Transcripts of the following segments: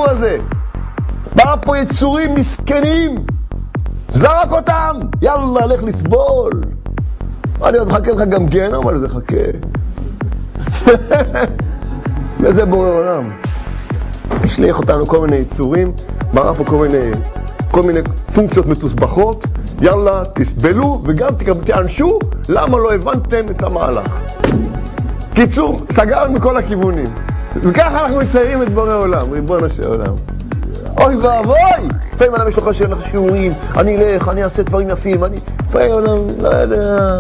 הסיפור הזה? ברא פה יצורים מסכנים, זרק אותם, יאללה, לך לסבול. אני עוד מחכה לך גם גיהנום, אבל זה חכה. וזה בורא עולם. השליח אותנו כל מיני יצורים, ברא פה כל מיני פונקציות מתוסבכות, יאללה, תסבלו וגם תענשו, למה לא הבנתם את המהלך. קיצור, סגרנו מכל הכיוונים. וככה אנחנו מציירים את בורא עולם, ריבונו של עולם. אוי ואבוי! לפעמים אדם יש לך שיעורים, אני אלך, אני אעשה דברים יפים, לפעמים אדם, לא יודע,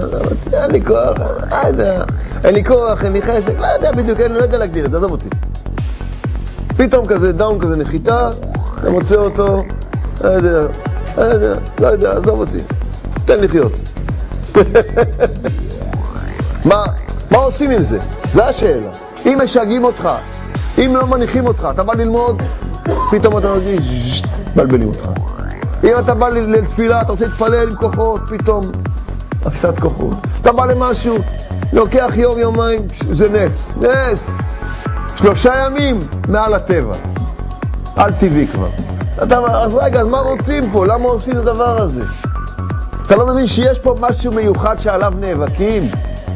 אין לי כוח, לא יודע, אין לי כוח, אין לי חשק, לא יודע בדיוק, אני לא יודע להגדיר את זה, עזוב אותי. פתאום כזה דאון, כזה נחיתה, אתה מוצא אותו, לא יודע, עזוב אותי, תן לחיות. מה עושים עם זה? זו השאלה. אם משגעים אותך, אם לא מניחים אותך, אתה בא ללמוד, פתאום אתה מרגיש, בלבלים אותך. אם אתה בא לתפילה, אתה רוצה להתפלל עם כוחות, פתאום אפסת כוחות. אתה בא למשהו, לוקח יום, יומיים, זה נס, נס. 3 ימים מעל הטבע. אל טבעי כבר. אז רגע, אז מה רוצים פה? למה עושים את הדבר הזה? אתה לא מבין שיש פה משהו מיוחד שעליו נאבקים?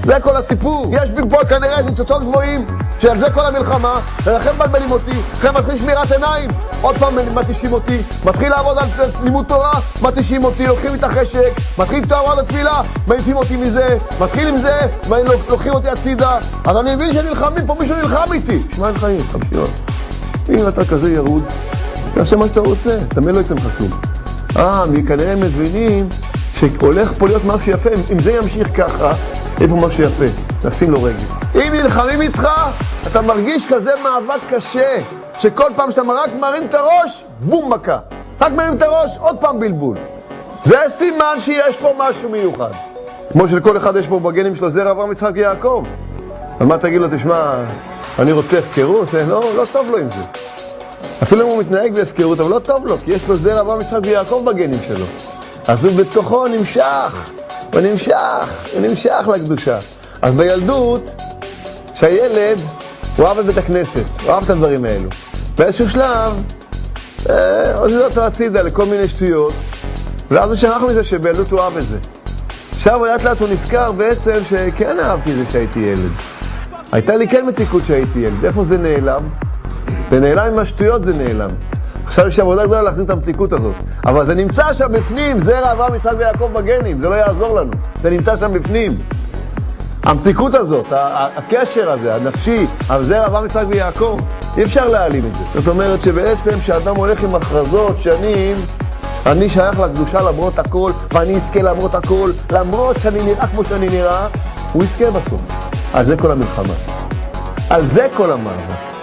זה כל הסיפור. יש פה כנראה איזה תוצאות גבוהים, שעל זה כל המלחמה, ולכם מבלבלים אותי, לכם מתחיל שמירת עיניים, עוד פעם מתישים אותי, מתחיל לעבוד על לימוד תורה, מתישים אותי, לוקחים את החשק, מתחיל תורה לתפילה, מעיפים אותי מזה, מתחיל עם זה, לוקחים אותי הצידה, אז אני מבין שנלחמים פה, מישהו נלחם איתי. שמע אין חיים, חמשירות. אם אתה כזה ירוד, תעשה מה שאתה רוצה, תמיד לא יצא לך כלום. וכנראה מבינים שהולך פה להיות משהו יפה, אם זה ימשיך ככה, יהיה פה משהו יפה, נשים לו רגל. אם נלחמים איתך, אתה מרגיש כזה מאבק קשה, שכל פעם שאתה רק מרים את הראש, בום מכה. רק מרים את הראש, עוד פעם בלבול. זה סימן שיש פה משהו מיוחד. כמו שלכל אחד יש פה בגנים שלו זרע אברהם יצחק יעקב. אבל מה תגיד לו, תשמע, אני רוצה הפקרות? לא טוב לו עם זה. אפילו אם הוא מתנהג בהפקרות, אבל לא טוב לו, כי יש לו זרע אברהם יצחק ויעקב בגנים שלו. אז הוא בתוכו נמשך. הוא נמשך לקדושה. אז בילדות, שהילד, הוא אהב את בית הכנסת, הוא אהב את הדברים האלו. באיזשהו שלב, עוזב אותו הצידה לכל מיני שטויות, ואז הוא שכח מזה שבילדות הוא אהב את זה. עכשיו לאט לאט הוא נזכר בעצם שכן אהבתי את זה שהייתי ילד. הייתה לי כן מתיקות שהייתי ילד. איפה זה נעלם? זה נעלם עם השטויות, זה נעלם. עכשיו יש עבודה גדולה להחזיר את המתיקות הזאת. אבל זה נמצא שם בפנים, זרע אברהם יצחק ויעקב בגנים, זה לא יעזור לנו. זה נמצא שם בפנים. המתיקות הזאת, הקשר הזה, הנפשי, זרע אברהם יצחק ויעקב, אי אפשר להעלים את זה. זאת אומרת שבעצם כשאדם הולך עם הכרזות שנים, אני שייך לקדושה למרות הכל, ואני אזכה למרות הכל, למרות שאני נראה כמו שאני נראה, הוא יזכה בסוף. על זה כל המלחמה. על זה כל המאבק.